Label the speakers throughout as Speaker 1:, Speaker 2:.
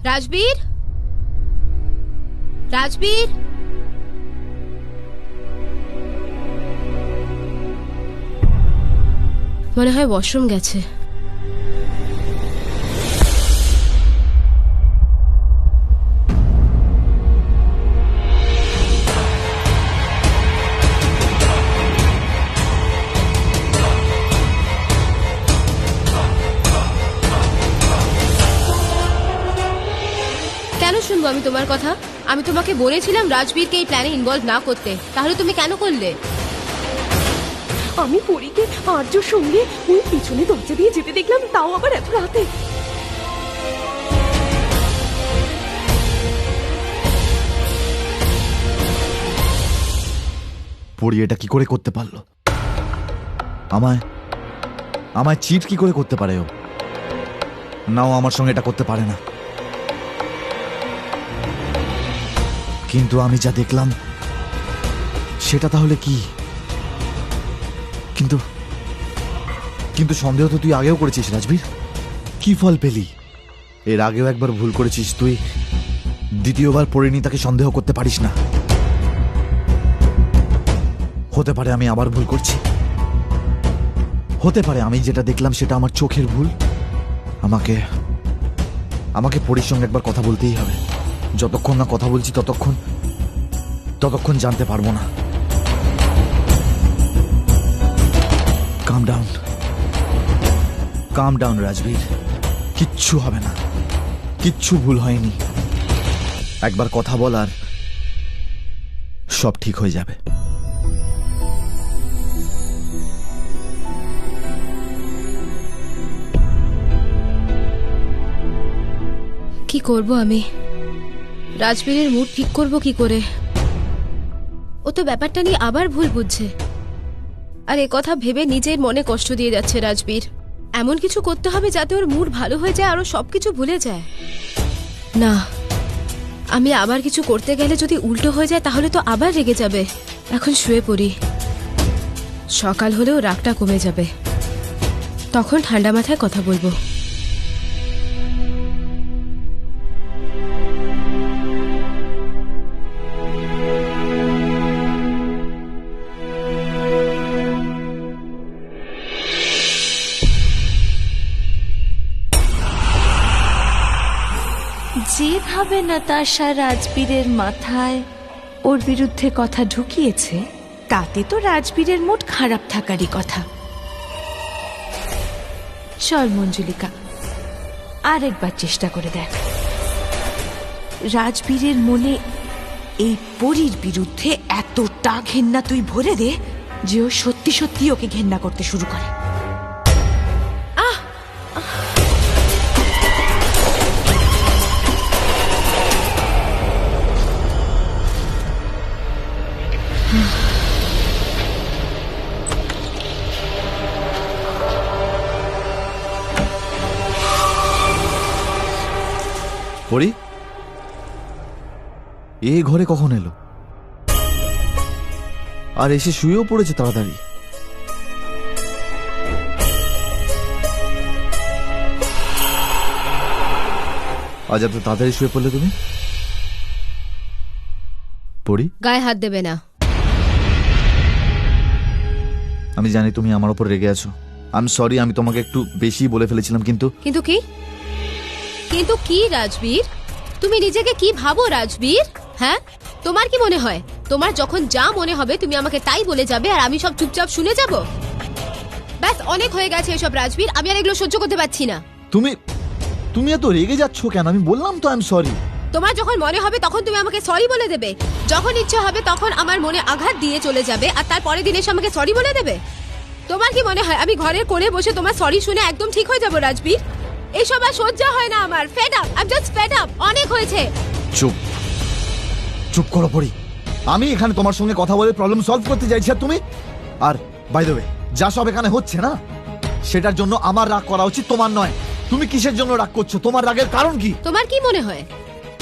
Speaker 1: রাজবীর, রাজবীর, মনে হয় ওয়াশরুম গেছে। কেন শুনবো আমি তোমার কথা? আমি তোমাকে বলেছিলাম রাজবীরকে এই প্ল্যানে ইনভলভ না করতে, তাহলে তুমি কেন করলে?
Speaker 2: আমি পরীকে আর্যর সঙ্গে ওই পিছনে দরজা দিয়ে যেতে দেখলাম, তাও আবার এত রাতে।
Speaker 3: পরি এটা কি করে করতে পারলো? আমায় আমায় চিট কি করে করতে পারে ও? নাও আমার সঙ্গে এটা করতে পারে না। কিন্তু আমি যা দেখলাম সেটা তাহলে কি? কিন্তু কিন্তু সন্দেহ তো তুই আগেও করেছিস রাজবীর। কি ফল পেলি? এর আগেও একবার ভুল করেছিস তুই, দ্বিতীয়বার পরিণীতাকে সন্দেহ করতে পারিস না। হতে পারে আমি আবার ভুল করছি, হতে পারে আমি যেটা দেখলাম সেটা আমার চোখের ভুল। আমাকে আমাকে পরির সঙ্গে একবার কথা বলতেই হবে। যতক্ষণ না কথা বলছি ততক্ষণ জানতে পারবো না। কাম ডাউন, কাম ডাউন রাজবীর। কিচ্ছু হবে না, কিচ্ছু ভুল হয়নি। একবার কথা বল আর সব ঠিক হয়ে যাবে।
Speaker 1: কি করব আমি? রাজবীরের মুড ঠিক করব কি করে? ও তো ব্যাপারটা নিয়ে আবার ভুল বুঝছে, আর এ কথা ভেবে নিজের মনে কষ্ট দিয়ে যাচ্ছে রাজবীর। এমন কিছু করতে হবে যাতে ওর মুড ভালো হয়ে যায় আর ও সবকিছু ভুলে যায়। না, আমি আবার কিছু করতে গেলে যদি উল্টো হয়ে যায় তাহলে তো আবার রেগে যাবে। এখন শুয়ে পড়ি, সকাল হলেও রাগটা কমে যাবে, তখন ঠান্ডা মাথায় কথা বলবো।
Speaker 4: যেভাবে নাতাশা রাজবীরের মাথায় ওর বিরুদ্ধে কথা ঢুকিয়েছে, তাতে তো রাজবীরের মুড খারাপ থাকারই কথা। চল মঞ্জুলিকা, আরেকবার চেষ্টা করে দেখ। রাজবীরের মনে এই পরীর বিরুদ্ধে এতটা ঘেন্না তুই ভরে দে যে ও সত্যি সত্যি ওকে ঘেন্না করতে শুরু করে।
Speaker 3: পরি এ ঘরে কখন এলো? আর এসে শুয়েও পড়েছে তাড়াতাড়ি। আজ এত তাড়াতাড়ি শুয়ে পড়লে তুমি? পরি,
Speaker 1: গায়ে হাত দেবে না।
Speaker 3: আমি জানি তুমি আমার উপর রেগে আছো। আই এম সরি, আমি তোমাকে একটু বেশি বলে ফেলেছিলাম। কিন্তু
Speaker 1: কিন্তু কি? কিন্তু কি রাজবীর? তুমি নিজেকে কি ভাবো রাজবীর? হ্যাঁ, তোমার কি মনে হয় তোমার যখন যা মনে হবে তুমি আমাকে তাই বলে যাবে আর আমি সব চুপচাপ শুনে যাব? ব্যাস, অনেক হয়ে গেছে এসব রাজবীর, আমি আর এগুলো সহ্য করতে পারছি না।
Speaker 3: তুমি এত রেগে যাচ্ছ কেন? আমি বললাম তো আই এম সরি।
Speaker 1: তোমার যখন মনে হবে তখন তুমি আমাকে সরি বলে দেবে, যখন ইচ্ছা হবে তখন আমার মনে আঘাত দিয়ে চলে যাবে আর তারপরের দিন এসে আমাকে সরি বলে দেবে। তোমার কি মনে হয় আমি ঘরের কোণে বসে তোমার সরি শুনে একদম ঠিক হয়ে যাব রাজবীর? এইসব আর সহ্য হয় না আমার। Fed up, I am just fed up. অনেক হয়েছে।
Speaker 3: চুপ চুপ করো পরি। আমি এখানে তোমার সঙ্গে কথা বলে প্রবলেম সলভ করতে চাইছি, আর তুমি? আর বাই দ্য ওয়ে, যা সব এখানে হচ্ছে না সেটার জন্য আমার রাগ করা উচিত, তোমার নয়। তুমি কিসের জন্য রাগ করছো? তোমার রাগের কারণ কি?
Speaker 1: তোমার কি মনে হয়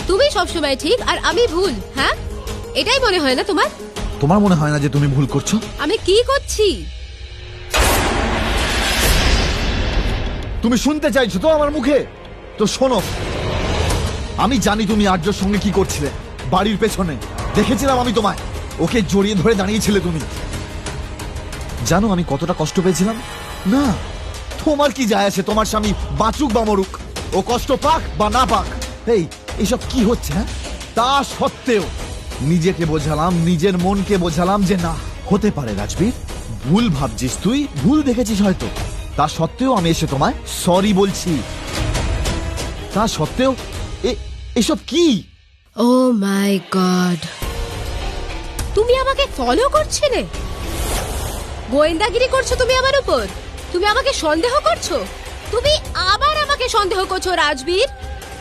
Speaker 1: তুমি সবসময় ঠিক আর আমি ভুল? হ্যাঁ, এটাই মনে হয় না তোমার?
Speaker 3: তোমার মনে হয় না যে তুমি ভুল করছো?
Speaker 1: আমি কি করছি?
Speaker 3: তুমি শুনতে চাইছো তো আমার মুখে? তো শোনো, আমি জানি তুমি আর্যর সঙ্গে কি করছিলে বাড়ির পেছনে। দেখেছিলাম আমি তোমায়, ওকে জড়িয়ে ধরে দাঁড়িয়েছিলে তুমি। জানো আমি কতটা কষ্ট পেয়েছিলাম? না, তোমার কি যায় আসে তোমার স্বামী বাঁচুক বা মরুক, ও কষ্ট পাক বা না পাক। এই এসব কি হচ্ছে? হ্যাঁ, তা সত্ত্বেও নিজেকে বোঝালাম, নিজের মনকে বোঝালাম যে না, হতে পারে রাজবীর, ভুল ভাবছিস তুই, ভুল দেখেছিস হয়তো। তা সত্ত্বেও আমি এসে তোমায় সরি বলছি। তা সত্ত্বেও এসব কি?
Speaker 1: ও মাই গড, তুমি আমাকে ফলো করছিলে, গোয়েন্দাগিরি করছো তুমি আমার উপর, তুমি আমাকে সন্দেহ করছো, তুমি আবার আমাকে সন্দেহ করছো রাজবীর।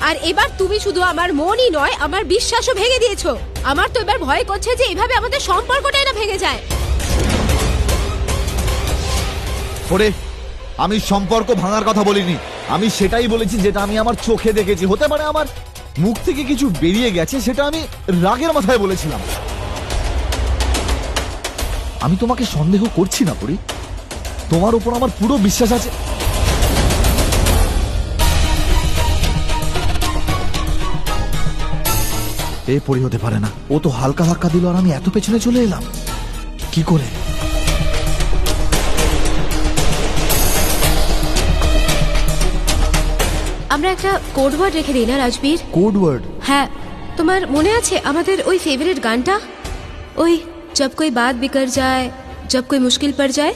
Speaker 1: আর এবার তুমি শুধু আমার মনই নয়, আমার বিশ্বাসও ভেঙে দিয়েছো। আমার তো এবার ভয় করছে যে এভাবে আমাদের সম্পর্কটাই না ভেঙে যায়।
Speaker 3: ওরে, আমি সম্পর্ক ভাঙার কথা বলিনি, আমি সেটাই বলেছি যেটা আমি আমার চোখে দেখেছি। হতে পারে আমার মুখ থেকে কিছু বেরিয়ে গেছে, সেটা আমি রাগের মাথায় বলেছিলাম। আমি তোমাকে সন্দেহ করছি না পরি, তোমার উপর আমার পুরো বিশ্বাস আছে। এ পরি হতে পারে না, ও তো হালকা ধাক্কা দিল আর আমি এত পেছনে চলে এলাম কি করে?
Speaker 1: আমরা একটা কোড ওয়ার্ড রেখে দিই না রাজবীর?
Speaker 3: Code word?
Speaker 1: হ্যাঁ, তোমার মনে আছে আমাদের ওই ফেভারিট গানটা, ওই জব কোই বাত বিগড় যায়, জব কোই মুশকিল পড় যায়।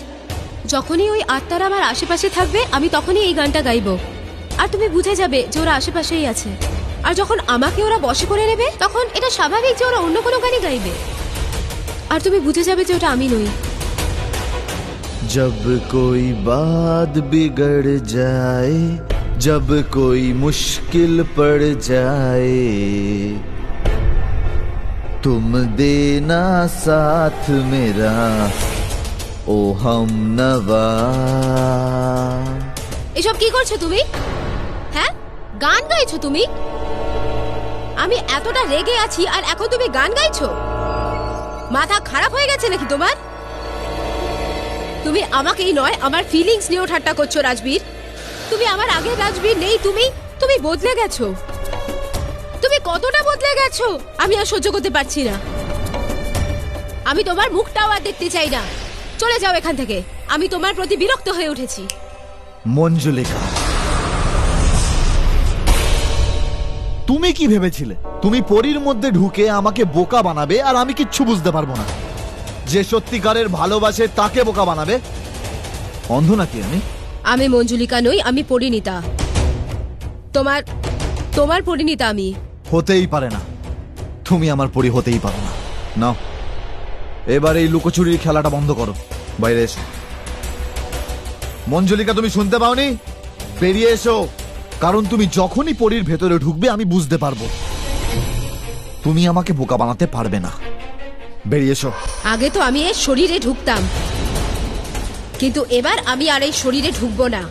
Speaker 1: যখনই ওই আত্মারা আমার আশেপাশে থাকবে আমি তখনই এই গানটা গাইবো, আর তুমি বুঝে যাবে যে ওরা আশেপাশেই আছে। আর যখন আমাকে ওরা বশে করে নেবে তখন এটা স্বাভাবিক যে ওরা অন্য কোনো গানই গাইবে, আর তুমি বুঝে যাবে যে ওটা আমি নই।
Speaker 3: जब कोई बात बिगड़ जाए, जब कोई मुश्किल पड़ जाए, तुम देना साथ मेरा ओ हम नवा।
Speaker 1: এসব কি করছো তুমি? হ্যাঁ, গান গাইছো তুমি? আমি এতটা রেগে আছি আর এখন তুমি গান গাইছো? মাথা খারাপ হয়ে গেছে নাকি তোমার? তুমি আমাকেই নয়, আমার ফিলিংস নিয়েও ঠাট্টা করছো রাজবীর। তুমি আমার আগের রাজবীর নেই, তুমি বদলে গেছো। তুমি কতটা বদলে গেছো আমি আর সহ্য করতে পারছি না। আমি তোমার মুখটাও আর দেখতে চাই না, চলে যাও এখান থেকে। আমি তোমার প্রতি বিরক্ত হয়ে উঠেছি।
Speaker 3: মঞ্জুলিকা, তুমি কি ভেবেছিলে তুমি পরীর মধ্যে ঢুকে আমাকে বোকা বানাবে আর আমি কিচ্ছু বুঝতে পারবো না? যে সত্যিকারের ভালোবাসে তাকে বোকা বানাবে? অন্ধ নাকি আমি?
Speaker 1: আমি মঞ্জুলিকা নই, আমি পরিণীতা। তোমার পরিণীতা আমি।
Speaker 3: হতেই পারে না, তুমি আমার পরি হতেই পারো না। নাও, এবার এই লুকোচুরির খেলাটা বন্ধ করো, বাইরে এসো। মঞ্জুলিকা, তুমি শুনতে পাওনি? বেরিয়ে এসো, কারণ তুমি যখনই পরীর ভেতরে ঢুকবে আমি বুঝতে পারবো তুমি আমাকে বোকা বানাতে পারবে না। বেরিয়ে এসো।
Speaker 1: আগে তো আমি এর শরীরে ঢুকতাম, কিন্তু এবার আমি আর এই শরীরে ঢুকবো না।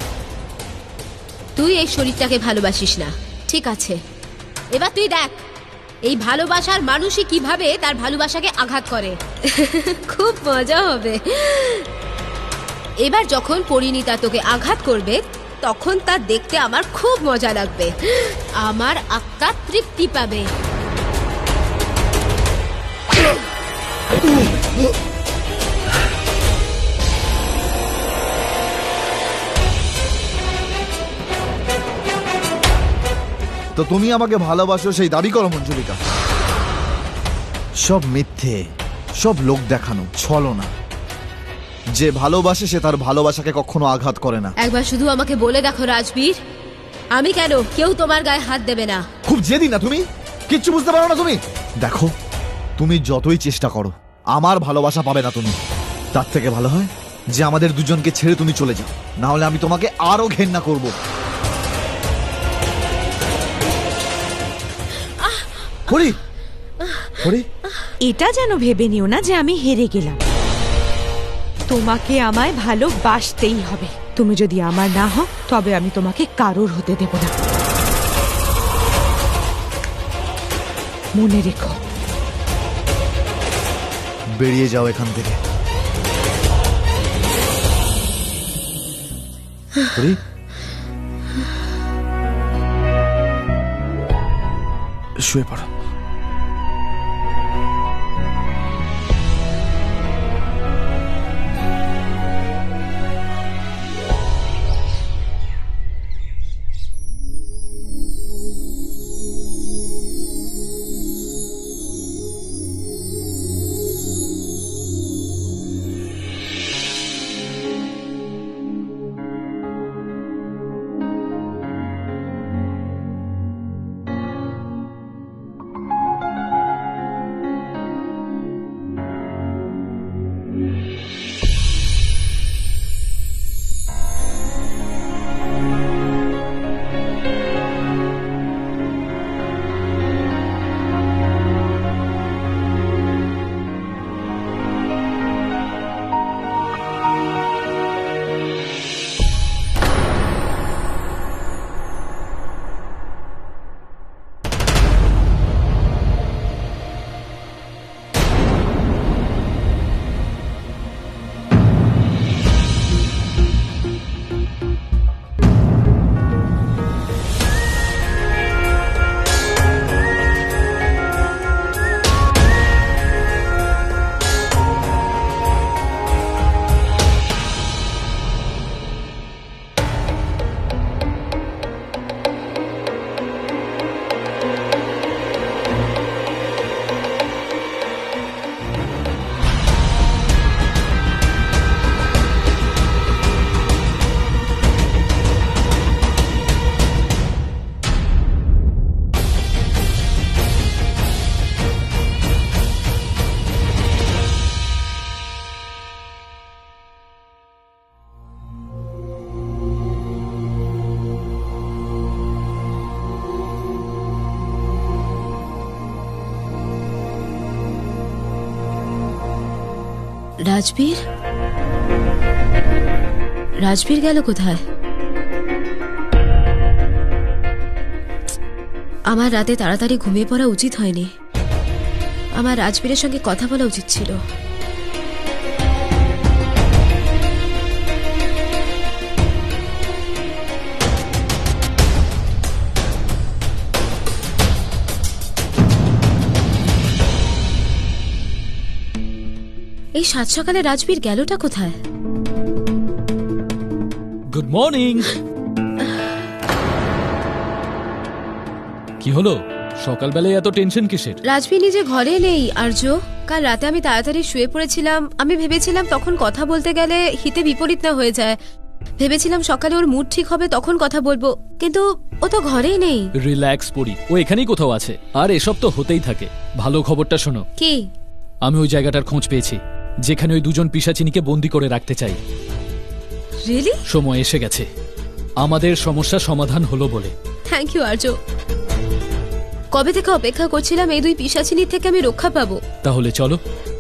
Speaker 1: তুই এই শরীরটাকে ভালোবাসিস না, ঠিক আছে। এবার তুই দেখ এই ভালোবাসার মানুষই কিভাবে তার ভালোবাসাকে আঘাত করে। খুব মজা হবে। এবার যখন পরিণীতা তোকে আঘাত করবে তখন তা দেখতে আমার খুব মজা লাগবে, আমার আত্মা তৃপ্তি পাবে।
Speaker 3: তো তুমি আমাকে ভালোবাসো সেই দাবি করো মঞ্জুলিকা? সব মিথ্যে, সব লোক দেখানো, ছলনা। যে ভালোবাসে সে তার ভালোবাসাকে কখনো আঘাত করে না।
Speaker 1: একবার শুধু আমাকে বলে দেখো রাজবীর, আমি কেন, কেউ তোমার গায়ে হাত দেবে না।
Speaker 3: খুব জেদি না তুমি? কিচ্ছু বুঝতে পারো না তুমি? দেখো, তুমি যতই চেষ্টা করো আমার ভালোবাসা পাবে না তুমি। তার থেকে ভালো হয় যে আমাদের দুজনকে ছেড়ে তুমি চলে যাও, না হলে আমি তোমাকে আরো ঘেন্না করব। হরি, হরি,
Speaker 4: এটা যেন ভেবে নিও না যে আমি হেরে গেলাম। তোমাকে আমায় ভালোবাসতেই হবে। তুমি যদি আমার না হও তবে আমি তোমাকে কারোর হতে দেব না, মনে রেখো।
Speaker 3: বেরিয়ে যাও এখান থেকে। হরি, শুয়ে পড়ো।
Speaker 1: রাজবীর, রাজবীর গেল কোথায়? আমার রাতে তাড়াতাড়ি ঘুমিয়ে পড়া উচিত হয়নি। আমার রাজবীরের সঙ্গে কথা বলা উচিত ছিল। এই সাত সকালে রাজবীর গেলটা কোথায়?
Speaker 5: Good morning. কি হলো, সকালবেলায় এত টেনশন কিসের?
Speaker 1: রাজবীর নিজে ঘরে নেই আর্য। কাল রাতে আমি তাড়াতাড়ি শুয়ে পড়েছিলাম। আমি ভেবেছিলাম তখন কথা বলতে গেলে হিতে বিপরীত না হয়ে যায়। ভেবেছিলাম সকালে ওর মুড ঠিক হবে তখন কথা বলবো, কিন্তু ও তো ঘরেই নেই।
Speaker 5: রিল্যাক্স পড়ি, ও এখানেই কোথাও আছে। আর এসব তো হতেই থাকে। ভালো খবরটা শোনো।
Speaker 1: কি?
Speaker 5: আমি ওই জায়গাটার খোঁজ পেয়েছি যেখানে ওই দুজন পিশাচিনীকে বন্দি করে রাখতে চাই।
Speaker 1: রিয়েলি?
Speaker 5: সময় এসে গেছে, আমাদের সমস্যা সমাধান হলো বলে।
Speaker 1: থ্যাংক ইউ আর্য। কবে থেকে অপেক্ষা করছিলাম এই দুই পিশাচিনীর থেকে আমি রক্ষা পাবো।
Speaker 5: তাহলে চলো,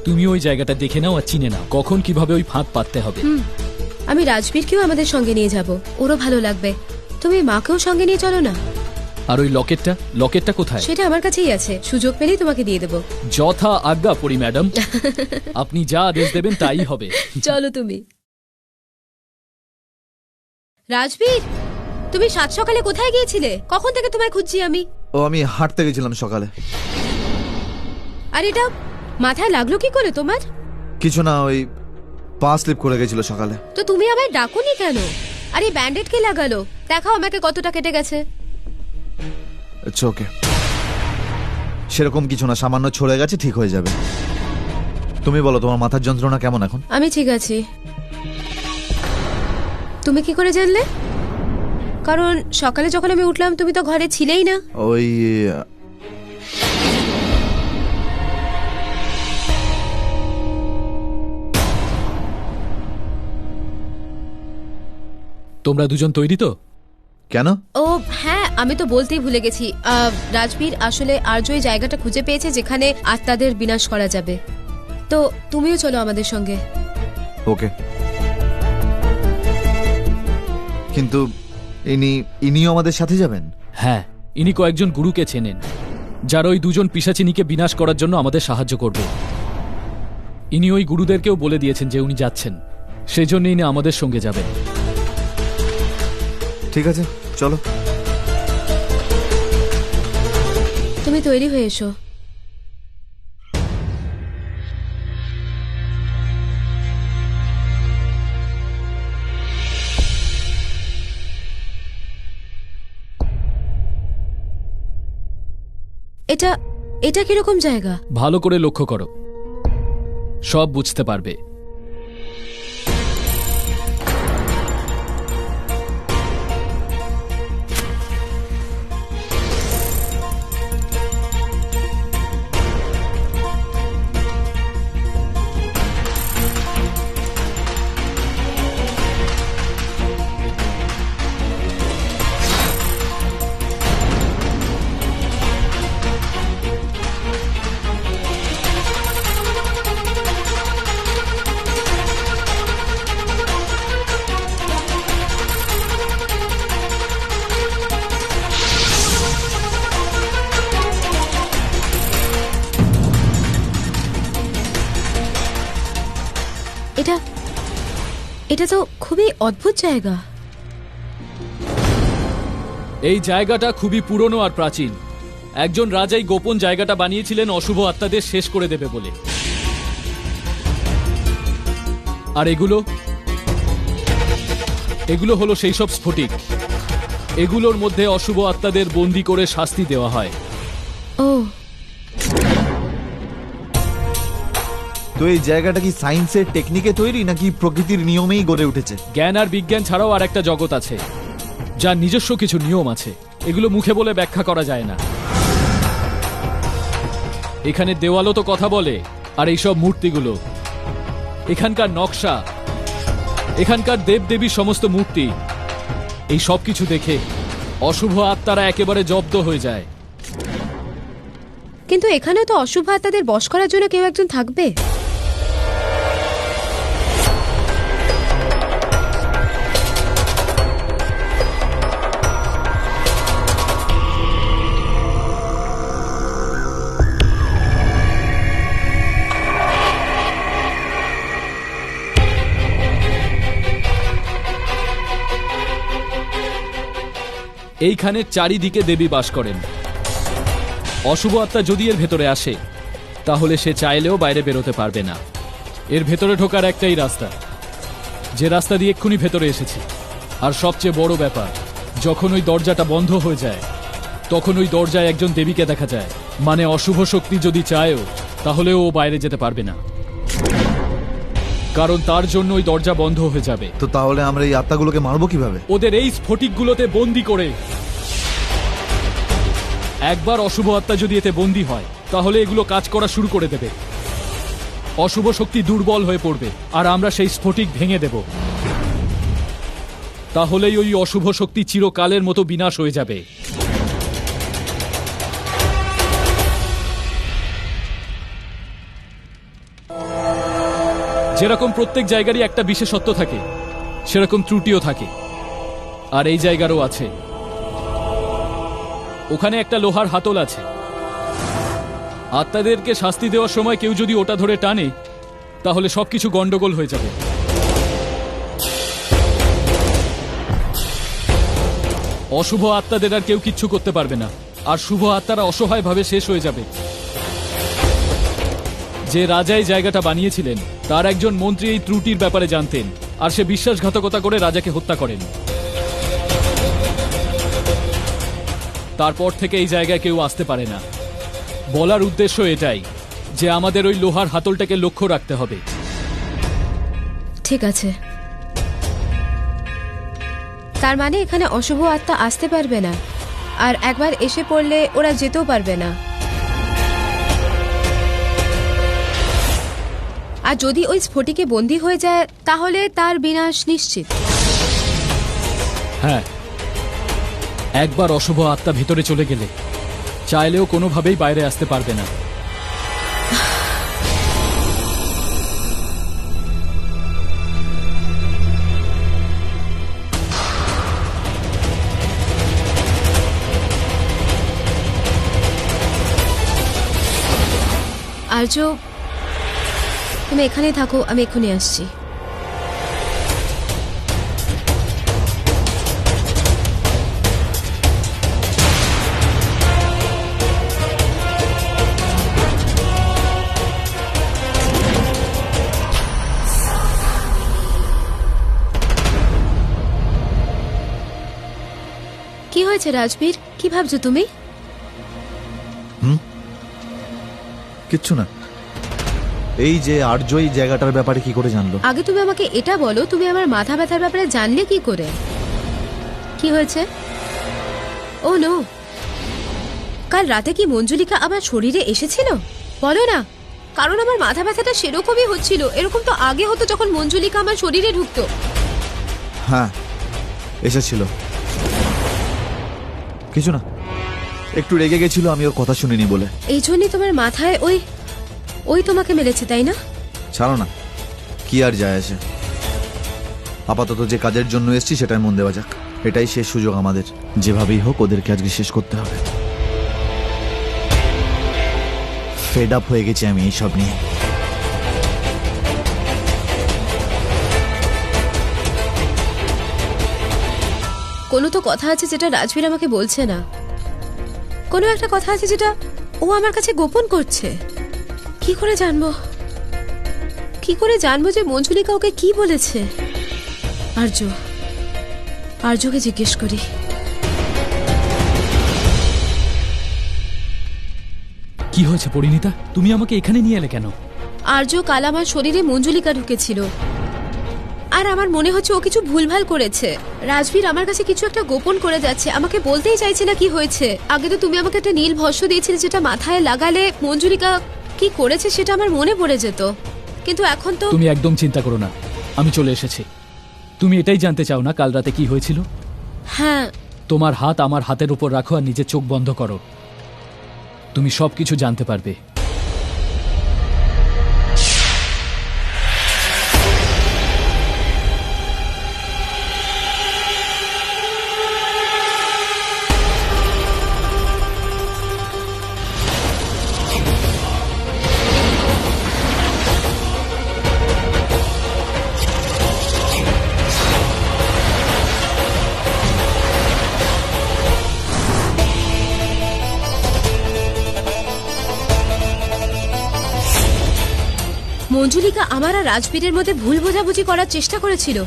Speaker 5: তুমি ওই জায়গাটা দেখে নাও আর চিনে নাও কখন কিভাবে ওই ফাঁদ পাততে হবে।
Speaker 1: আমি রাজবীরকেও আমাদের সঙ্গে নিয়ে যাব, ওরও ভালো লাগবে। তুমি মাকেও সঙ্গে নিয়ে চলো না।
Speaker 5: আর ওই লকেটটা কোথায়?
Speaker 1: সেটা আমার কাছেই আছে, সুযোগ পেলেই তোমাকে দিয়ে দেবো।
Speaker 5: যথা আজ্ঞা পড়ি ম্যাডাম। আপনি যা আদেশ দেবেন তাই হবে।
Speaker 1: চলো তুমি। রাজবীর, তুমি সাত সকালে কোথায় গিয়েছিলে? কখন থেকে তোমায় খুঁজছি আমি।
Speaker 3: আমি হাঁটতে গেছিলাম সকালে।
Speaker 1: আর এটা মাথায় লাগলো কি করে তোমার?
Speaker 3: কিছু না, ওই পা স্লিপ করে গেছিল সকালে।
Speaker 1: তো তুমি আমায় ডাকোনি কেন? আর এই ব্যান্ডেড কে লাগালো? দেখাও আমাকে কতটা কেটে গেছে।
Speaker 3: ওকে, সেরকম কিছু না, সামান্য ছড়ে গেছে, ঠিক হয়ে যাবে। তুমি বলো, তোমার মাথার যন্ত্রণা কেমন এখন?
Speaker 1: আমি ঠিক আছি। তুমি কি করে জানলে? কারণ সকালে যখন আমি উঠলাম তুমি তো ঘরে ছিলেই না।
Speaker 3: ওই
Speaker 5: তোমরা দুজন তৈরি তো?
Speaker 3: কেন?
Speaker 1: ও হ্যাঁ, আমি তো বলতেই ভুলে গেছি। রাজবীর, আসলে আর্য এই জায়গাটা খুঁজে পেয়েছে যেখানে আত্মাদের বিনাশ করা যাবে। তো তুমিও চলো আমাদের সঙ্গে।
Speaker 3: ওকে, কিন্তু ইনিও আমাদের সাথে যাবেন?
Speaker 5: হ্যাঁ, ইনি কয়েকজন গুরুকে চেনেন যারা ওই দুজন পিশাচিনীকে বিনাশ করার জন্য আমাদের সাহায্য করবে। ইনি ওই গুরুদেরকেও বলে দিয়েছেন যে উনি যাচ্ছেন, সেজন্য ইনি আমাদের সঙ্গে যাবেন।
Speaker 3: ঠিক আছে, চলো।
Speaker 1: তুমি তৈরি হয়ে এসো। এটা এটা কিরকম জায়গা?
Speaker 5: ভালো করে লক্ষ্য করো, সব বুঝতে পারবে।
Speaker 1: এটা এটা তো খুবই অদ্ভুত জায়গা।
Speaker 5: এই জায়গাটা খুবই পুরনো আর প্রাচীন। একজন রাজাই গোপন জায়গাটা বানিয়েছিলেন অশুভ আত্মাদের শেষ করে দেবে বলে। আর এগুলো হলো সেই সব স্ফটিক। এগুলোর মধ্যে অশুভ আত্মাদের বন্দী করে শাস্তি দেওয়া হয়।
Speaker 1: ও,
Speaker 3: তো এই জায়গাটা কি সায়েন্সের টেকনিকে তৈরি নাকি প্রকৃতির নিয়মেই গড়ে উঠেছে?
Speaker 5: জ্ঞান আর বিজ্ঞান ছাড়াও আর একটা জগৎ আছে, যার নিজস্ব কিছু নিয়ম আছে। এগুলো মুখে বলে ব্যাখ্যা করা যায় না। এখানে দেওয়ালও তো কথা বলে। আর এইসব মূর্তিগুলো, এখানকার নকশা, এখানকার দেবদেবীর সমস্ত মূর্তি, এই সব কিছু দেখে অশুভ আত্মারা একেবারে জব্দ হয়ে যায়।
Speaker 1: কিন্তু এখানেও তো অশুভ আত্মাদের বশ করার জন্য কেউ একজন থাকবে।
Speaker 5: এইখানে চারিদিকে দেবী বাস করেন। অশুভ আত্মা যদি এর ভেতরে আসে, তাহলে সে চাইলেও বাইরে বেরোতে পারবে না। এর ভেতরে ঢোকার একটাই রাস্তা, যে রাস্তা দিয়ে এক্ষুনি ভেতরে এসেছি। আর সবচেয়ে বড় ব্যাপার, যখন ওই দরজাটা বন্ধ হয়ে যায়, তখন ওই দরজায় একজন দেবীকে দেখা যায়। মানে অশুভ শক্তি যদি চায়ও, তাহলে ও বাইরে যেতে পারবে না, কারণ তার জন্য ওই দরজা বন্ধ হয়ে যাবে।
Speaker 3: তো তাহলে আমরা এই আত্মাগুলোকে মারবো কিভাবে?
Speaker 5: ওদের এই স্ফটিকগুলোতে বন্দি করে। একবার অশুভ আত্মা যদি এতে বন্দী হয়, তাহলে এগুলো কাজ করা শুরু করে দেবে। অশুভ শক্তি দুর্বল হয়ে পড়বে, আর আমরা সেই স্ফটিক ভেঙে দেব। তাহলেই ওই অশুভ শক্তি চিরকালের মতো বিনাশ হয়ে যাবে। যেরকম প্রত্যেক জায়গারই একটা বিশেষত্ব থাকে, সেরকম ত্রুটিও থাকে। আর এই জায়গারও আছে। ওখানে একটা লোহার হাতল আছে। আত্মাদেরকে শাস্তি দেওয়ার সময় কেউ যদি ওটা ধরে টানে, তাহলে সবকিছু গন্ডগোল হয়ে যাবে। অশুভ আত্মাদের আর কেউ কিচ্ছু করতে পারবে না, আর শুভ আত্মারা অসহায়ভাবে শেষ হয়ে যাবে। যে রাজা এই জায়গাটা বানিয়েছিলেন, তার একজন মন্ত্রী এই ত্রুটির ব্যাপারে জানতেন, আর সে বিশ্বাসঘাতকতা করে রাজাকে হত্যা করেন। তারপর থেকে এই জায়গায় কেউ আসতে পারে না। বলার উদ্দেশ্য এটাই যে আমাদের ওই লোহার হাতলটাকে লক্ষ্য রাখতে হবে।
Speaker 1: ঠিক আছে, তার মানে এখানে অশুভ আত্মা আসতে পারবে না, আর একবার এসে পড়লে ওরা যেতেও পারবে না। আর যদি ওই স্ফটিকে বন্দী হয়ে যায়, তাহলে তার বিনাশ নিশ্চিত।
Speaker 5: হ্যাঁ, একবার অশুভ আত্মা ভিতরে চলে গেলে চাইলেও কোনোভাবেই বাইরে আসতে পারবে না।
Speaker 1: আর্য, তুমি এখানেই থাকো, আমি এক্ষুনি আসছি। হয়েছে রাজবীর? কি ভাবছো তুমি?
Speaker 3: কিচ্ছু না। এই যে আর্যই জায়গাটার ব্যাপারে কি করে জানলো?
Speaker 1: আগে তুমি আমাকে এটা বলো, তুমি আমার মাথা ব্যথার ব্যাপারে জানলে কি করে? কি হয়েছে? ও নো, কাল রাতে কি মঞ্জুলিকা আমার শরীরে এসেছিল? বলো না, কারণ আমার মাথা ব্যথাটা সেরকমই হচ্ছিল। এরকম তো আগে হতো যখন মঞ্জুলিকা আমার শরীরে ঢুকতো।
Speaker 3: হ্যাঁ, এসেছিল। কিছু না, একটু রেগে গেছিল আমি ওর কথা শুনিনি বলে।
Speaker 1: এই জন্যই তোমার মাথায় ওই তোমাকে মেরেছে, তাই না?
Speaker 3: ছাড়ো না, কি আর যায় আসে। আপাতত যে কাজের জন্য এসেছি সেটাই মন দেওয়া যাক। এটাই শেষ সুযোগ আমাদের। যেভাবেই হোক ওদেরকে আজকে শেষ করতে হবে। ফেড আপ হয়ে গেছি আমি এইসব নিয়ে।
Speaker 1: কোনো তো কথা আছে যেটা রাজবীর আমাকে বলছে না। কোনো একটা কথা আছে যেটা ও আমার কাছে গোপন করছে। কি করে জানবো যে মঞ্জুলিকা ওকে কি বলেছে? আর্যকে জিজ্ঞেস করি।
Speaker 5: কি হয়েছে পরিণীতা? তুমি আমাকে এখানে নিয়ে এলে কেন?
Speaker 1: আর্য কাল আমার শরীরে মঞ্জুলিকা ঢুকেছিল, আর আমার মনে হচ্ছে ও কিছু ভুলভাল করেছে। রাজবীর আমার কাছে কিছু একটা গোপন করে যাচ্ছে, আমাকে বলতেই চাইছে না কি হয়েছে। আগে তো তুমি আমাকে একটা নীল ভস্ম দিয়েছিলে যেটা মাথায় লাগালে মঞ্জুলিকা কি করেছে সেটা আমার মনে পড়ে যেত, কিন্তু এখন তো।
Speaker 5: তুমি একদম চিন্তা করো না, আমি চলে এসেছি। তুমি এটাই জানতে চাও না কাল রাতে কি হয়েছিল?
Speaker 1: হ্যাঁ।
Speaker 5: তোমার হাত আমার হাতের উপর রাখো আর নিজের চোখ বন্ধ করো। তুমি সবকিছু জানতে পারবে।
Speaker 1: মঞ্জুলিকা আমার আর রাজবীরের মধ্যে ভুল বোঝাবুঝি করার চেষ্টা করেছিল।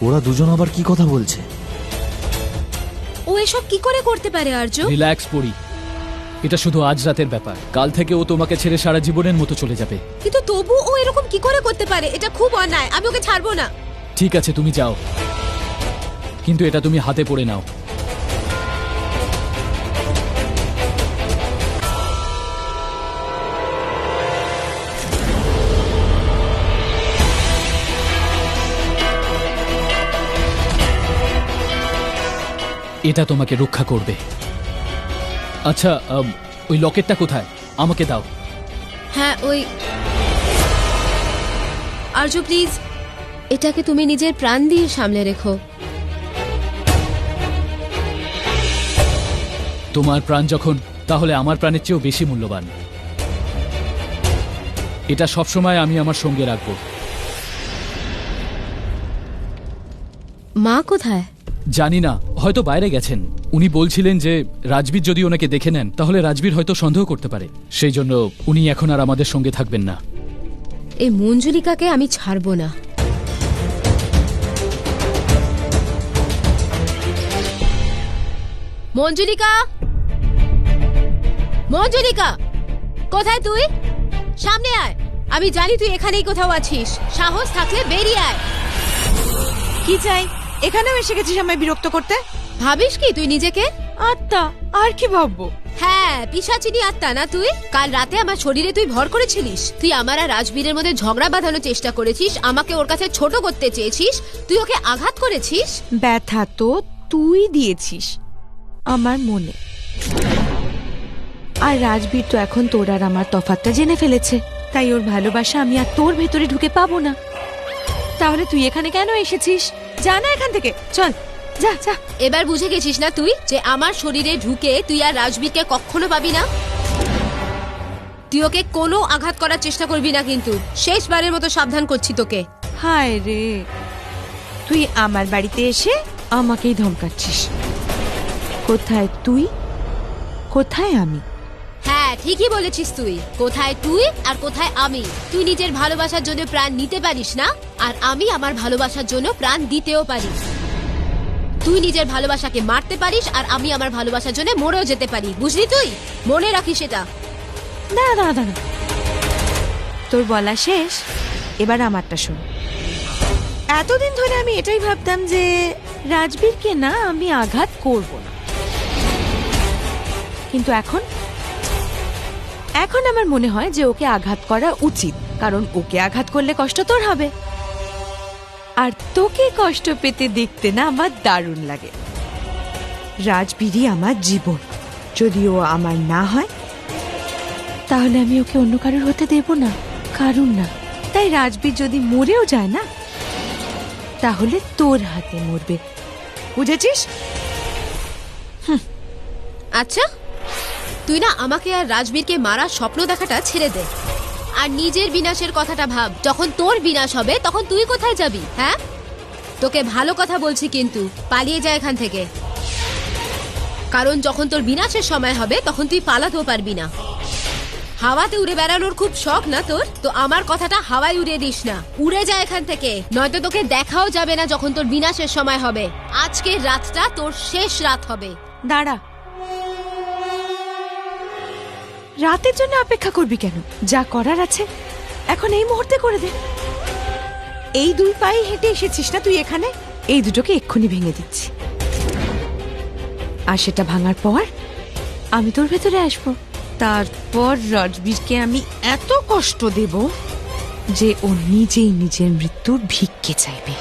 Speaker 3: ওরা দুজন আবার কি কথা বলছে?
Speaker 1: ও এসব কি করে করতে পারে আর্য?
Speaker 5: রিল্যাক্স পড়ি, এটা শুধু আজ রাতের ব্যাপার। কাল থেকে ও তোমাকে ছেড়ে সারা জীবনের মতো চলে যাবে।
Speaker 1: কিন্তু তবু ও এরকম কি করে করতে পারে? এটা খুব অন্যায়, আমি ওকে ছাড়বো না।
Speaker 5: ঠিক আছে তুমি যাও, কিন্তু এটা তুমি হাতে পড়ে নাও। এটা তোমাকে রক্ষা করবে। আচ্ছা, ওই লকেটটা কোথায়? আমাকে দাও।
Speaker 1: হ্যাঁ, ওই। আর্য প্লিজ, এটাকে তুমি নিজের প্রাণ দিয়ে সামলে রেখো।
Speaker 5: তোমার প্রাণ যখন, তাহলে আমার প্রাণের চেয়েও বেশি মূল্যবান। এটা সবসময় আমি আমার সঙ্গে রাখবো।
Speaker 1: মা কোথায়?
Speaker 5: জানি না, হয়তো বাইরে গেছেন। উনি বলছিলেন যে রাজবীর যদি ওনাকে দেখে নেন তাহলে রাজবীর হয়তো সন্দেহ করতে পারে, সেই জন্য উনি এখন আর আমাদের সঙ্গে থাকবেন না।
Speaker 1: এই মঞ্জুলিকাকে আমি ছাড়বো না। মঞ্জুলিকা, মঞ্জুলিকা, কোথায় তুই? সামনে আয়। আমি জানি তুই এখানেই কোথাও আছিস, সাহস থাকলে বেরিয়ে আয়।
Speaker 4: কি চাই? এখানেও এসে গেছিস আমায় বিরক্ত করতে?
Speaker 1: ভাবিস কি তুই নিজেকে?
Speaker 4: আত্মা, আর কি ভাববো?
Speaker 1: হ্যাঁ, পিশাচিনী আত্মা না তুই? কাল রাতে আমার শরীরে তুই ভর করেছিলিস। তুই আমার আর রাজবীরের মধ্যে ঝগড়া বাঁধানোর চেষ্টা করেছিস, আমাকে ওর কাছে ছোট করতে চেয়েছিস, তুই ওকে আঘাত করেছিস।
Speaker 4: ব্যথা তো তুই দিয়েছিস আমার মনে। আর রাজবীর তো এখন তোর আর আমার তফাৎটা জেনে ফেলেছে, তাই ওর ভালোবাসা আমি আর তোর ভেতরে ঢুকে পাবো না। তাহলে তুই এখানে কেন এসেছিস? যা না এখান থেকে, চল যা যা।
Speaker 1: এবার বুঝে গেছিস না তুই যে আমার শরীরে ঢুকে তুই আর রাজবীরকে কখনো পাবি না? তুই ওকে কোনো আঘাত করার চেষ্টা করবি না, কিন্তু শেষবারের মতো সাবধান করছি তোকে।
Speaker 4: হায় রে, তুই আমার বাড়িতে এসে আমাকেই ধমকাচ্ছিস। কোথায় তুই, কোথায় আমি?
Speaker 1: হ্যাঁ, ঠিকই বলেছিস তুই। কোথায় তুই আর কোথায় আমি? তুই নিজের ভালোবাসার জন্য প্রাণ নিতে পারিস না, আর আমি আমার ভালোবাসার জন্য প্রাণ দিতেও পারি। তুই নিজের ভালোবাসাকে মারতে পারিস আর আমি আমার ভালোবাসার জন্য মরেও যেতে পারি, বুঝলি? তুই মনে রাখিস এটা।
Speaker 4: দাঁড়া দাঁড়া দাঁড়া, তোর বলা শেষ, এবার আমারটা শোন। এতদিন ধরে আমি এটাই ভাবতাম যে রাজবীরকে না আমি আঘাত করব না, কিন্তু এখন আমার মনে হয় যে ওকে আঘাত করা উচিত, কারণ ওকে আঘাত করলে কষ্ট তোর হবে, আর তোকে কষ্ট পেতে দেখতে না আমার দারুণ লাগে। রাজবীরই আমার জীবন, যদি ও আমার না হয় তাহলে আমি ওকে অন্য কারোর হতে দেব না, কারণ না। তাই রাজবীর যদি মরেও যায় না, তাহলে তোর হাতে মরবে, বুঝেছিস?
Speaker 1: আচ্ছা, তুই না আমাকে আর রাজবীরকে মারার স্বপ্ন দেখাটা ছেড়ে দে, আর নিজের বিনাশের কথাটা ভাব। যখন তোর বিনাশ হবে তখন তুই কোথায় যাবি? হ্যাঁ, তোকে ভালো কথা বলছি, কিন্তু পালিয়ে যা এখান থেকে, কারণ যখন তোর বিনাশের সময় হবে তখন তুই পালাতেও পারবি না। হাওয়াতে উড়ে বেড়ানোর খুব শখ না তোর? তো আমার কথাটা হাওয়ায় উড়িয়ে দিস না, উড়ে যা এখান থেকে, নয়তো তোকে দেখাও যাবে না যখন তোর বিনাশের সময় হবে। আজকের রাতটা তোর শেষ রাত হবে।
Speaker 4: দাঁড়া, রাতের জন্য অপেক্ষা করবি কেন? যা করার আছে এখন এই মুহূর্তে করে দে। এই 2 পায়ে হেঁটে এসেছিস না তুই এখানে, এই দুটোকে এক্ষুনি ভেঙে দিচ্ছি, আর সেটা ভাঙার পর আমি তোর ভেতরে আসবো। তারপর রাজবীরকে আমি এত কষ্ট দেব যে ও নিজেই নিজের মৃত্যুর ভিক্ষে চাইবে।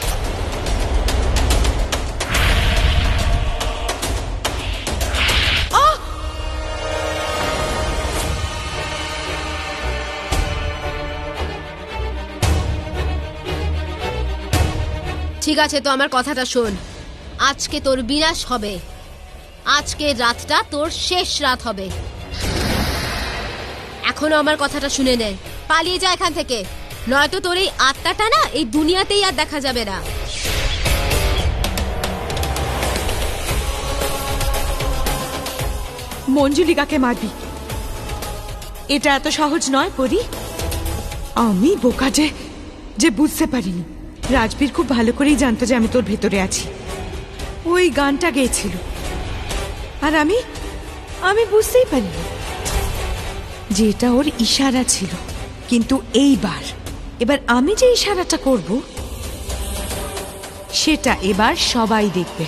Speaker 1: ঠিক আছে, তো আমার কথাটা শোন, আজকে তোর বিনাশ হবে, আজকের রাতটা তোর শেষ রাত হবে। এখনো আমার কথাটা শুনে নে, পালিয়ে যা এখান থেকে, নয়তো তোর এই আত্মাটা না এই দুনিয়াতেই আর দেখা যাবে না।
Speaker 4: মঞ্জুলিকাকে মারবি, এটা এত সহজ নয় পরি। আমি বোকা যে বুঝতে পারিনি। রাজবীর খুব ভালো করেই জানতো যে আমি তোর ভেতরে আছি, ওই গানটা গেয়েছিল, আর আমি বুঝতেই পারিনি যে এটা ওর ইশারা ছিল। কিন্তু এবার আমি যে ইশারাটা করব সেটা এবার সবাই দেখবে।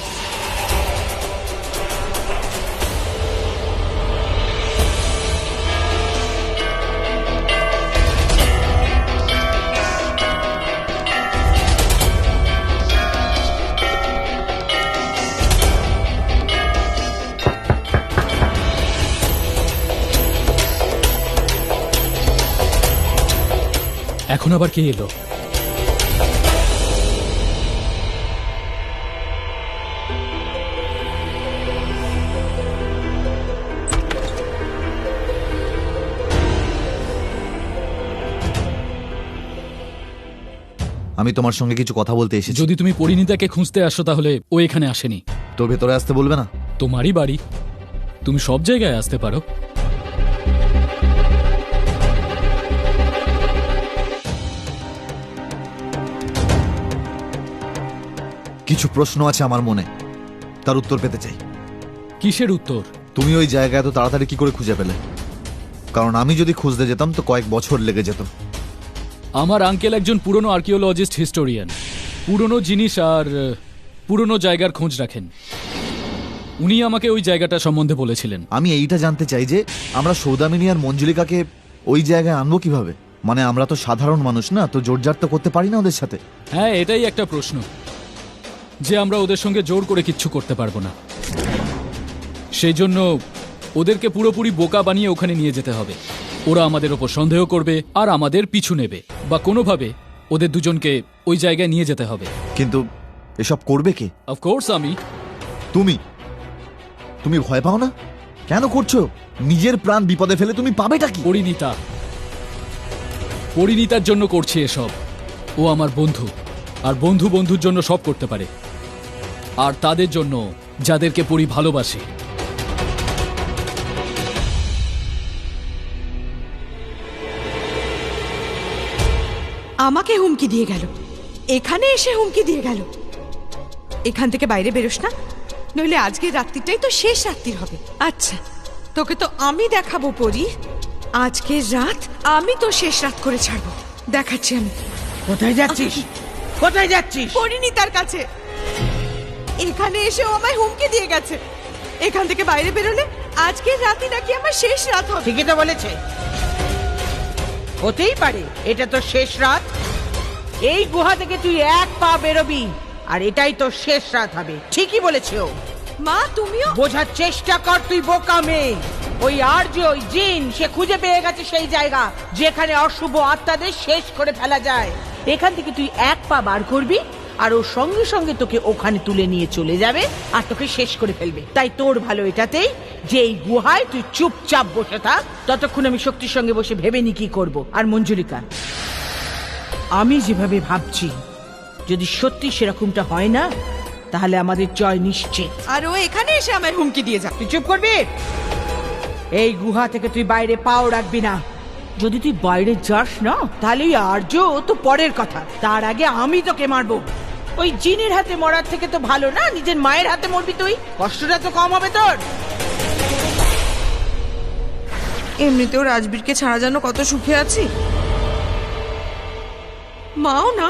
Speaker 5: এখন আবার কে এলো?
Speaker 3: আমি তোমার সঙ্গে কিছু কথা বলতে এসেছি।
Speaker 5: যদি তুমি পরিণীতাকে খুঁজতে আসো তাহলে ও এখানে আসেনি।
Speaker 3: তোর ভেতরে আসতে বলবে না?
Speaker 5: তোমারই বাড়ি, তুমি সব জায়গায় আসতে পারো।
Speaker 3: কিছু প্রশ্ন আছে আমার মনে, তার উত্তর পেতে চাই।
Speaker 5: কিসের উত্তর?
Speaker 3: তুমি ওই জায়গা এত তাড়াতাড়ি কি করে খুঁজে পেলে? কারণ আমি যদি খুঁজতে যেতাম তো কয়েক বছর লেগে যেত।
Speaker 5: আমার আঙ্কেল একজন পুরনো আর্কিওলজিস্ট হিস্টোরিয়ান, পুরনো জিনিস আর পুরনো জায়গার খোঁজ রাখেন। উনি আমাকে ওই জায়গাটা সম্বন্ধে বলেছিলেন।
Speaker 3: আমি এইটা জানতে চাই যে আমরা সৌদামিনী আর মঞ্জুলিকাকে ওই জায়গায় আনবো কিভাবে? মানে আমরা তো সাধারণ মানুষ না, তো জোরজার তো করতে পারি না ওদের সাথে।
Speaker 5: হ্যাঁ, এটাই একটা প্রশ্ন, যে আমরা ওদের সঙ্গে জোর করে কিচ্ছু করতে পারবো না। সেই জন্য ওদেরকে পুরোপুরি বোকা বানিয়ে ওখানে নিয়ে যেতে হবে। ওরা আমাদের ওপর সন্দেহ করবে আর আমাদের পিছু নেবে, বা কোনোভাবে ওদের দুজনকে ওই জায়গায় নিয়ে যেতে হবে।
Speaker 3: কিন্তু এসব করবে কে?
Speaker 5: অফকোর্স আমি।
Speaker 3: তুমি ভয় পাও না? কেন করছো? নিজের প্রাণ বিপদে ফেলে তুমি পাবেটা কি?
Speaker 5: পরিণীতার জন্য করছি এসব। ও আমার বন্ধু, আর বন্ধু বন্ধুর জন্য সব করতে পারে, আর তাদের জন্য যাদেরকে পরি ভালোবাসে।
Speaker 4: আমাকে হুমকি দিয়ে গেল, এখানে এসে হুমকি দিয়ে গেল। এখান থেকে বাইরে বেরোস না, নইলে আজকের রাত্রিটাই তো শেষ রাত্রি হবে। আচ্ছা, তোকে তো আমি দেখাবো পরি। আজকের রাত আমি তো শেষ রাত করে ছাড়বো, দেখাচ্ছি আমি।
Speaker 6: কোথায় যাচ্ছিস? কোথায় যাচ্ছিস?
Speaker 4: পরিনি তার কাছে। এখানে এসেও আমায় হুমকি দিয়ে গেছে, এখান থেকে বাইরে বেরোলে আজকের রাতই নাকি আমার শেষ রাত হবে।
Speaker 6: ঠিকই তো বলেছে, হতেই পারে এটা তো শেষ রাত। এই গুহা থেকে তুই এক পা বেরোবি আর এটাই তো শেষ রাত হবে। ঠিকই বলেছে ও।
Speaker 4: মা তুমিও
Speaker 6: বোঝার চেষ্টা কর, তুই বোকা মেয়ে। ওই আর্য, ওই জিন, সে খুঁজে পেয়ে গেছে সেই জায়গা যেখানে অশুভ আত্মাদের শেষ করে ফেলা যায়। এখান থেকে তুই এক পা বার করবি আর ওর সঙ্গে সঙ্গে তোকে ওখানে তুলে নিয়ে চলে যাবে আর তোকে শেষ করে ফেলবে। তাই তোর ভালো এটাতেই যে এই গুহায় তুই চুপচাপ বসে থাক, ততক্ষণ আমি শক্তির সঙ্গে বসে ভেবে নি কি করব। আর মঞ্জুলিকা, আমি যেভাবে ভাবছি যদি সত্যি সেরকমটা হয় না, তাহলে আমাদের জয় নিশ্চিত।
Speaker 4: আর ও এখানে এসে আমায় হুমকি দিয়ে যা।
Speaker 6: তুই চুপ করবি? এই গুহা থেকে তুই বাইরে পাও রাখবি না। যদি তুই বাইরে যাস না, তাহলে ওই আর্য তো পরের কথা, তার আগে আমি তোকে মারবো। ওই জিনের হাতে মরার থেকে তো ভালো না নিজের মায়ের হাতে মরবি, তুই কষ্টটা তো কম হবে তোর।
Speaker 4: এমনিতেও রাজবীরকে ছাড়া যেন কত সুখে আছি, মাও না।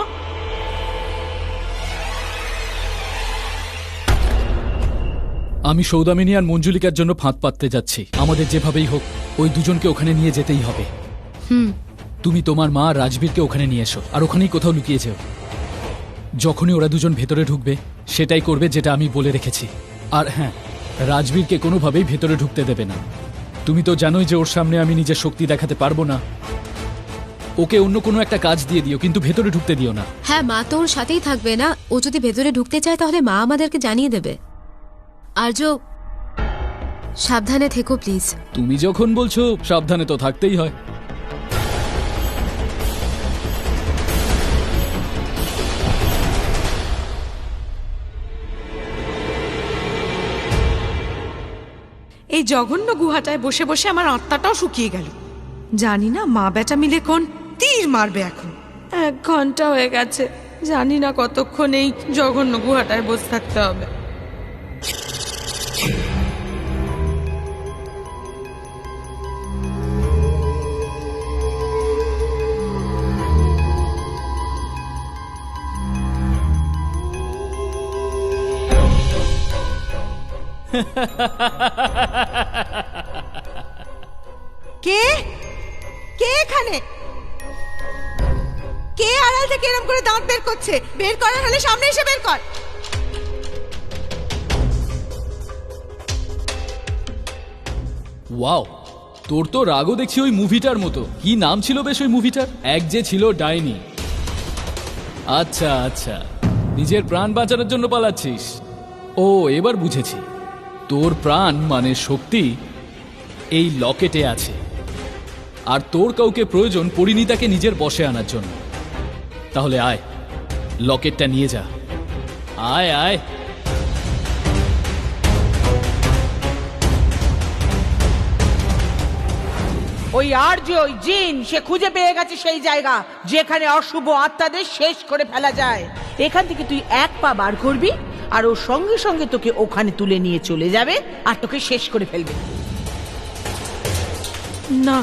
Speaker 5: আমি সৌদামিনী আর মঞ্জুলিকার জন্য ফাঁদ পাততে যাচ্ছি। আমাদের যেভাবেই হোক ওই দুজনকে ওখানে নিয়ে যেতেই হবে। তুমি তোমার মা আর রাজবীরকে ওখানে নিয়ে এসো, আর ওখানেই কোথাও লুকিয়ে যেও। যখনই ওরা দুজন ভেতরে ঢুকবে সেটাই করবে যেটা আমি বলে রেখেছি। আর হ্যাঁ, রাজবীরকে কোনোভাবেই ভেতরে ঢুকতে দেবে না। তুমি তো জানোই যে ওর সামনে আমি নিজের শক্তি দেখাতে পারবো না। ওকে অন্য কোনো একটা কাজ দিয়ে দিও, কিন্তু ভেতরে ঢুকতে দিও না।
Speaker 1: হ্যাঁ, মা তো ওর সাথেই থাকবে না। ও যদি ভেতরে ঢুকতে চায় তাহলে মা আমাদেরকে জানিয়ে দেবে। আর্য, সাবধানে থেকো প্লিজ।
Speaker 5: তুমি যখন বলছো সাবধানে তো থাকতেই হয়।
Speaker 4: এই জঘন্য গুহাটায় বসে বসে আমার আত্মাটাও শুকিয়ে গেল। জানি না মা বেটা মিলে কোন তীর মারবে এখন। 1 ঘন্টা হয়ে গেছে, জানি না কতক্ষণ এই জঘন্য গুহাটায় বসে থাকতে হবে। কে কে এখানে? কে আড়াল থেকে এরকম করে দাঁত বের করছে? বের করার হলে সামনে এসে বের কর।
Speaker 5: ওয়াও, তোর তো রাগও দেখছি ওই মুভিটার মতো। কি নাম ছিল বেশ ওই মুভিটার? এক যে ছিল ডাইনি। আচ্ছা আচ্ছা, নিজের প্রাণ বাঁচানোর জন্য পালাচ্ছিস। ও, এবার বুঝেছি। তোর প্রাণ মানে শক্তি এই লকেটে আছে, আর তোর কাউকে প্রয়োজন পরিণীতাকে নিজের বশে আনার জন্য। তাহলে আয়, লকেটটা নিয়ে যা। আয় আয়।
Speaker 6: ওই আর্য, ওই জিন, সে খুঁজে পেয়ে গেছে সেই জায়গা যেখানে অশুভ আত্মাদের শেষ করে ফেলা যায়। এখান থেকে তুই এক পা বার করবি আর ওর সঙ্গে সঙ্গে তোকে ওখানে তুলে নিয়ে চলে যাবে আর তোকে শেষ করে ফেলবে।
Speaker 4: না,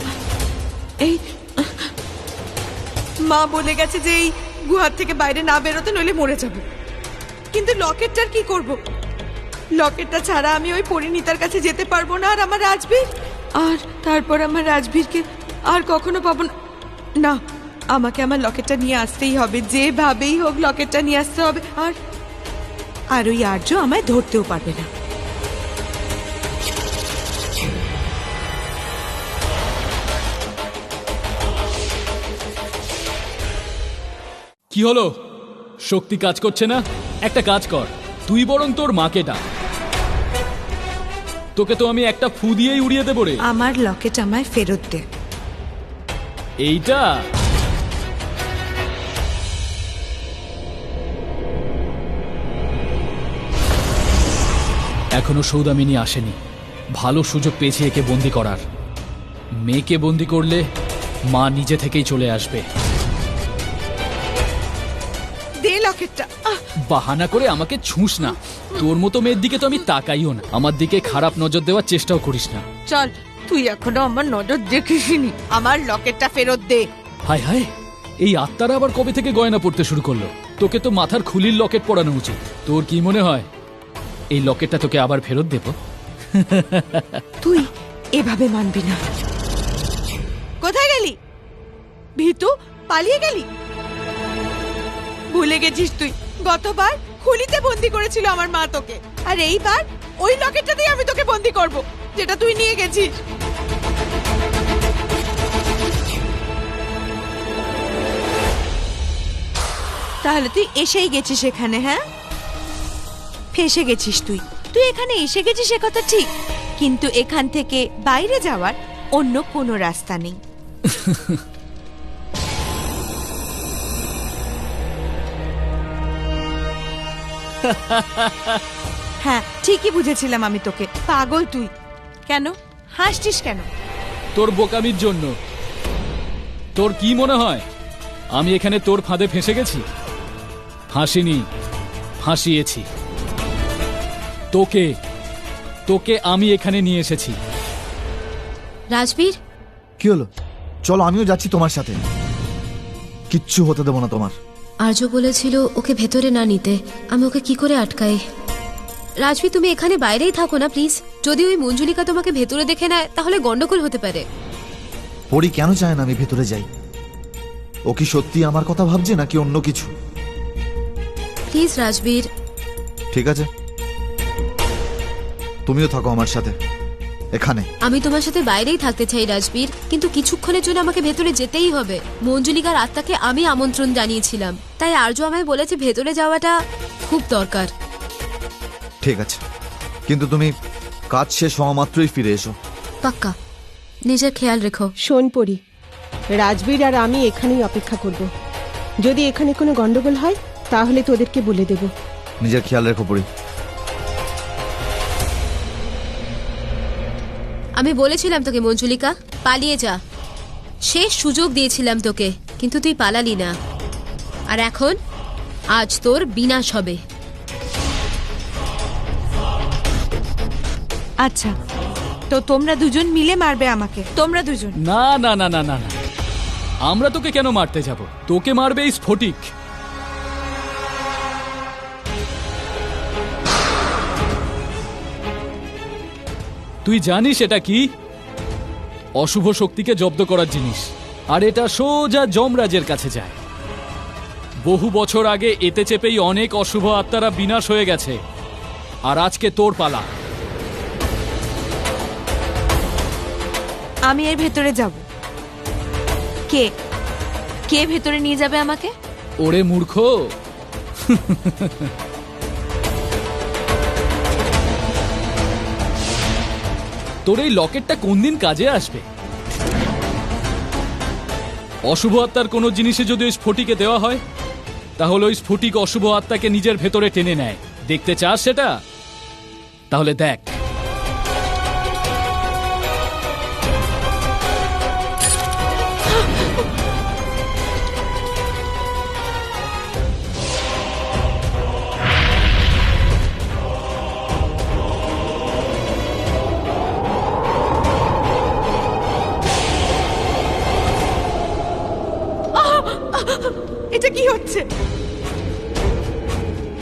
Speaker 4: এই মা বলে গেছে যে এই গুহার থেকে বাইরে না বেরোতে, নইলে মরে যাব। কিন্তু লকেটটার কি করব? লকেটটা ছাড়া আমি ওই পরিণীতার কাছে যেতে পারবো না, আর আমার রাজবীর, আর তারপর আমার রাজবীরকে আর কখনো পাবো না। না, আমাকে আমার লকেটটা নিয়ে আসতেই হবে, যেভাবেই হোক লকেটটা নিয়ে আসতে হবে। আর ওই আর্য আমায় ধরতেও পারবে না।
Speaker 5: কি হলো? শক্তি কাজ করছে না? একটা কাজ কর, তুই বরং তোর মাকে ডাক। তোকে তো আমি একটা ফু দিয়েই উড়িয়ে দেবো রে।
Speaker 4: আমার লকেট আমায় ফেরত দে।
Speaker 5: এইটা এখনো সৌদামিনী আসেনি। ভালো সুযোগ পেয়েছি একে বন্দি করার। মেয়েকে বন্দি করলে মা নিজে থেকেই চলে আসবে।
Speaker 4: দে লকেট। লকেটটা।
Speaker 5: বাহানা করে আমাকে ছুঁস না। তোর মতো মেয়ের দিকে তো আমি তাকাইও না। আমার দিকে খারাপ নজর দেওয়ার চেষ্টাও করিস না।
Speaker 4: চল, তুই এখনো আমার নজর দেখিসনি, আমার লকেটটা ফেরত দে।
Speaker 5: হায় হায়, এই আত্মারা আবার কবে থেকে গয়না পড়তে শুরু করলো? তোকে তো মাথার খুলির লকেট পরানো উচিত। তোর কি মনে হয় এই লকেটটা তোকে আবার ফেরত দেব?
Speaker 4: তুই এভাবে মানবি না। কোথায় গেলি ভিতু? পালিয়ে গেলি? ভুলে গেছিস তুই গতবার খুলিতে বন্দি করেছিল আমার মা তোকে, আর এইবার ওই লকেটটা দিয়ে আমি তোকে বন্দি করব, যেটা তুই নিয়ে গেছিস। তাহলে তুই এসেই গেছিস এখানে? হ্যাঁ, ফেসে গেছিস তুই। তুই এখানে এসে গেছিস এ কথা ঠিক, কিন্তু এখান থেকে বাইরে যাওয়ার অন্য কোনো রাস্তা নেই। হ্যাঁ, ঠিকই বুঝেছিলাম আমি তোকে। পাগল তুই। কেন হাসছিস কেন?
Speaker 5: তোর বোকামির জন্য। তোর কি মনে হয় আমি এখানে তোর ফাঁদে ফেঁসে গেছি? ফাঁসিনি, ফাঁসিয়েছি তোকে। তোকে আমি এখানে নিয়ে এসেছি।
Speaker 1: রাজবীর,
Speaker 3: কি হলো? চলো, আমিও যাচ্ছি তোমার সাথে। কিচ্ছু হতে দেবো না তোমার।
Speaker 1: আর্য বলেছিল ওকে ভেতরে না নিতে। আমি ওকে কি করে আটকাই? রাজবীর, তুমি এখানে বাইরেই থাকো না প্লিজ। যদি ওই মঞ্জুলিকা তোমাকে ভেতরে দেখে নেয় তাহলে গন্ডগোল হতে পারে।
Speaker 3: পরি কেন চায় না আমি ভেতরে যাই? ও কি সত্যি আমার কথা ভাবছে নাকি অন্য কিছু?
Speaker 1: প্লিজ রাজবীর।
Speaker 3: ঠিক আছে, তুমিও থাকো আমার সাথে এখানে।
Speaker 1: আমি তোমার সাথে বাইরেই থাকতে চাই রাজবীর, কিন্তু কিছুক্ষণের জন্য আমাকে ভেতরে যেতেই হবে। মঞ্জুলিকার আত্মাকে আমি আমন্ত্রণ জানিয়েছিলাম, তাই আর্য আমায় বলেছে ভেতরে যাওয়াটা খুব দরকার।
Speaker 3: ঠিক আছে, কিন্তু তুমি কাজ শেষ হওয়া মাত্রই ফিরে এসো।
Speaker 1: পাক্কা। নিজের খেয়াল রেখো।
Speaker 2: শোন পরি, রাজবীর আর আমি এখানেই অপেক্ষা করব। যদি এখানে কোনো গন্ডগোল হয় তাহলে তোদেরকে বলে দেব।
Speaker 3: নিজের খেয়াল রেখো পরি।
Speaker 1: আমি বলেছিলাম তোকে মঞ্জুলিকা পালিয়ে যা। শেষ সুযোগ দিয়েছিলাম তোকে, কিন্তু তুই পালালি না। আর এখন আজ তোর বিনাশ হবে।
Speaker 4: আচ্ছা, তো তোমরা দুজন মিলে মারবে আমাকে? তোমরা দুজন?
Speaker 5: না না না না না না, আমরা তোকে কেন মারতে যাব? তোকে মারবে এই স্ফটিক। তুই জানিস এটা কি? অশুভ শক্তিকে জব্দ করার জিনিস, আর এটা সোজা যমরাজের কাছে যায়। বহু বছর আগে এতে চেপেই অনেক অশুভ আত্মারা বিনাশ হয়ে গেছে, আর আজকে তোর পালা।
Speaker 4: আমি এর ভেতরে যাব? কে কে ভেতরে নিয়ে যাবে আমাকে?
Speaker 5: ওরে মূর্খ, তোর এই লকেটটা কোন দিন কাজে আসবে? অশুভ আত্মার কোনো জিনিসে যদি ওই স্ফটিকে দেওয়া হয় তাহলে ওই স্ফটিক অশুভ আত্মাকে নিজের ভেতরে টেনে নেয়। দেখতে চাস সেটা? তাহলে দেখ।
Speaker 4: এটা কি হচ্ছে?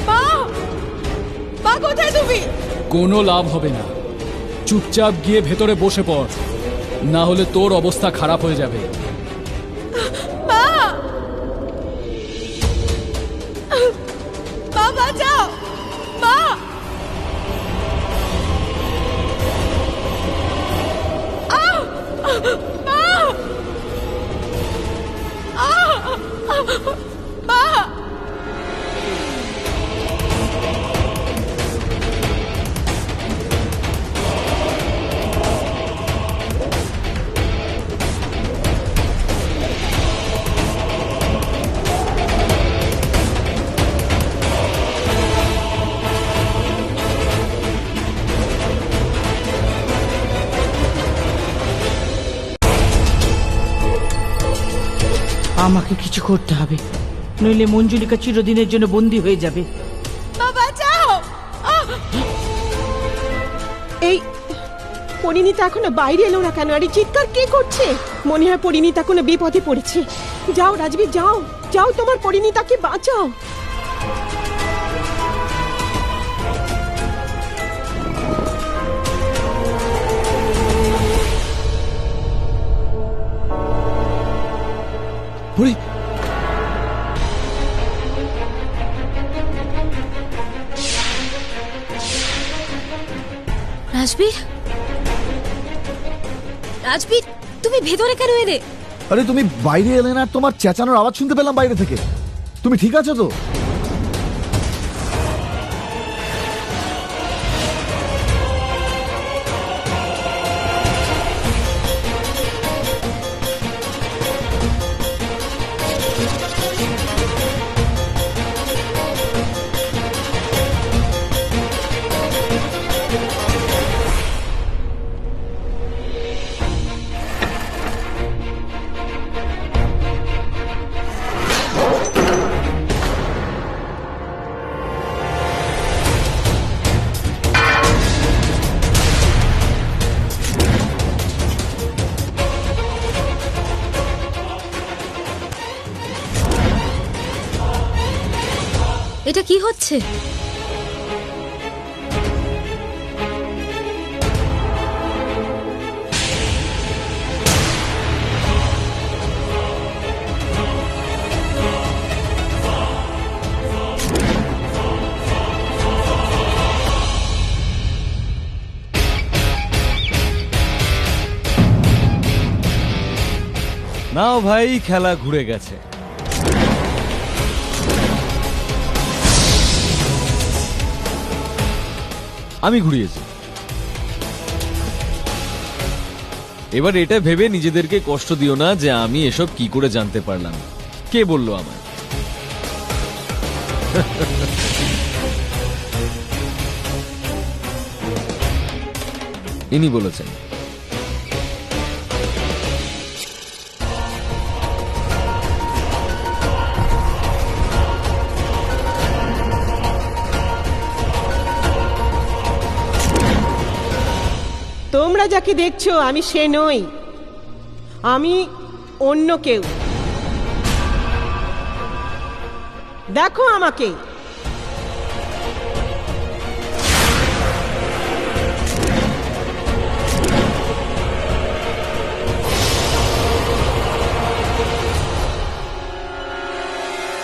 Speaker 4: মা, মা কোথায় তুমি?
Speaker 5: কোনো লাভ হবে না, চুপচাপ গিয়ে ভেতরে বসে পড়, না হলে তোর অবস্থা খারাপ হয়ে যাবে।
Speaker 4: মা, মা বাঁচাও, মা।
Speaker 6: আমাকে কিছু করতে হবে, নইলে মঞ্জুলিকা চিরদিনের জন্য বন্দী হয়ে যাবে।
Speaker 4: বাবা যাও।
Speaker 2: এই পরিণীতা এখনো বাইরে এলো না কেন? আর এই চিৎকার কে করছে? মনে হয় পরিণীতা কোনো বিপদে পড়েছে। যাও রাজবীর, যাও যাও, তোমার পরিণীতাকে বাঁচাও।
Speaker 3: পরি,
Speaker 1: রাজবীর, রাজবীর, তুমি ভেতরে কেন এলে?
Speaker 3: আরে তুমি বাইরে এলে না, তোমার চেঁচানোর আওয়াজ শুনতে পেলাম বাইরে থেকে। তুমি ঠিক আছো তো?
Speaker 1: এটা কি হচ্ছে?
Speaker 7: নাও ভাই, খেলা ঘুরে গেছে। আমি ঘুরিয়েছি। এবার এটা ভেবে নিজেদেরকে কষ্ট দিও না যে আমি এসব কি করে জানতে পারলাম। কে বলল আমার? ইনি বলেছেন।
Speaker 2: তোমরা যাকে দেখছো আমি সে নই, আমি অন্য কেউ। দেখো আমাকে।